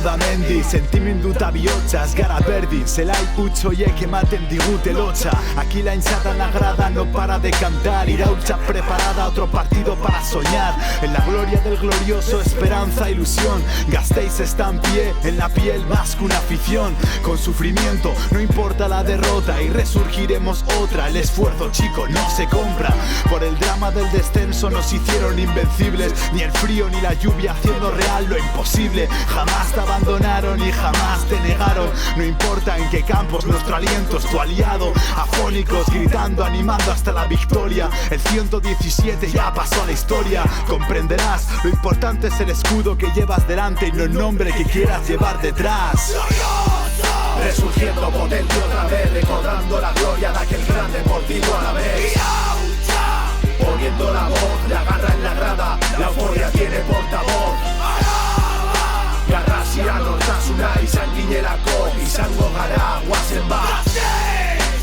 da mendi sentimenduta bihotzaz gara berdin, zelai utzoiek ematen digute lotza. Aquí la hinchada en la grada no para de cantar, Iraultza preparada, otro partido para soñar. En la gloria del glorioso, esperanza, ilusión. Gasteiz está en pie, en la piel más que una afición. Con sufrimiento, no importa la derrota, y resurgiremos otra. El esfuerzo, chico, no se compra. Por el drama del descenso nos hicieron invencibles, ni el frío ni la lluvia haciendo real lo imposible. Jamás te abandonaron y jamás te negaron. No importa en qué campos, nuestro aliento es tu aliado. Afónicos, gritando, animando hasta la victoria. El 117 ya pasó a la historia. Comprenderás, lo importante es el escudo que llevas delante y no el nombre que quieras llevar detrás. Resurgiendo potente otra vez, recordando la gloria de aquel gran deportivo a la vez. Poniendo la voz, la garra en la grada, la euforia tiene portavoz. Garrasia, nortasuna, izan ginelako, izango gara, guazen bat.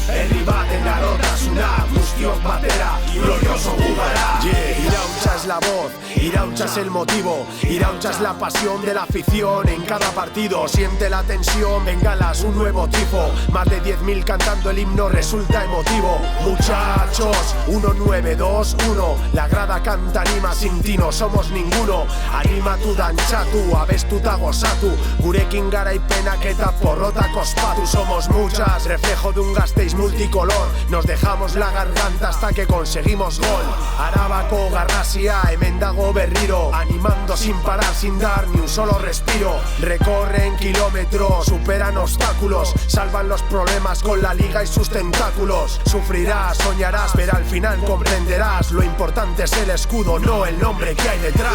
Herribaten garotasuna, guztiok batera, glorioso gu gara. Iraultza es la voz, Iraultza es el motivo, Iraultza es la pasión de la afición. En cada partido siente la tensión, bengalas, un nuevo tifo. Más de 10.000 cantando el himno resulta emotivo. Muchachos, 1921, la grada canta, anima, sin ti no somos ninguno. Animatu dantzatu, abestuta gozatu, gurekin garaipenak eta porrotak ospatu. Somos muchas, reflejo de un Gasteiz multicolor. Nos dejamos la garganta hasta que conseguimos gol. Arabako garrasia, hemen dago berriro, animando sin parar, sin dar ni un solo respiro. Recorren kilómetros, superan obstáculos, salvan los problemas con la liga y sus tentáculos. Sufrirás, soñarás, pero al final comprenderás. Lo importante es el escudo, no el nombre que hay detrás.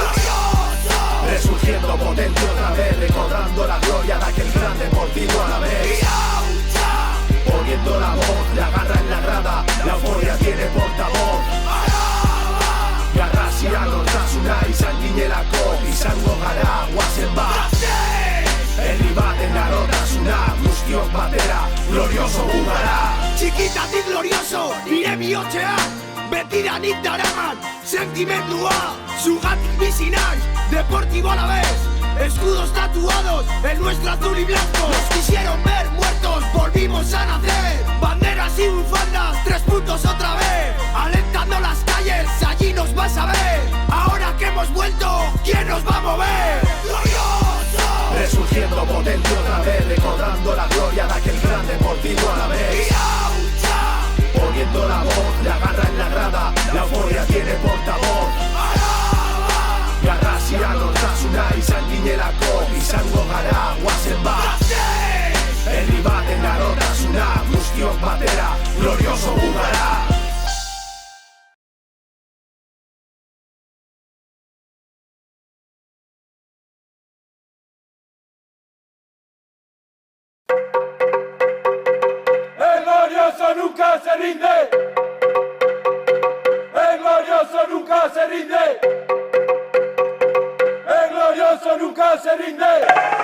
Resurgiendo potente otra vez, recordando la gloria de aquel gran deportivo a la vez. Poniendo la voz, la garra en la grada, la euforia tiene portavoz. Garrasia, nortasuna, izan ginelako, izango gara, guazen bat. Herribaten garotasuna, guztiok batera, glorioso gu gara. Txikitatik glorioso, nire bihotxean, betidanik daraman, sentimendua, zugatik bizi naiz, deportivo a la vez. Escudos tatuados en nuestro azul y blanco. Nos quisieron ver muertos, volvimos a nacer. Banderas y bufandas, 3 puntos otra vez. Alentando las calles, allí nos vas a ver. Ahora que hemos vuelto, ¿quién nos va a mover? ¡Glorioso! Resurgiendo potente otra vez, recordando la gloria de aquel gran deportivo a la vez. Poniendo la voz, la garra en la grada, la euforia tiene portavoz. Garrasia, nortasuna, izan ginelako, izango gara, guazen bat. Herribaten garotasuna, guztiok batera, glorioso gu gara. El glorioso nunca se rinde. El glorioso nunca se rinde. El glorioso nunca se rinde.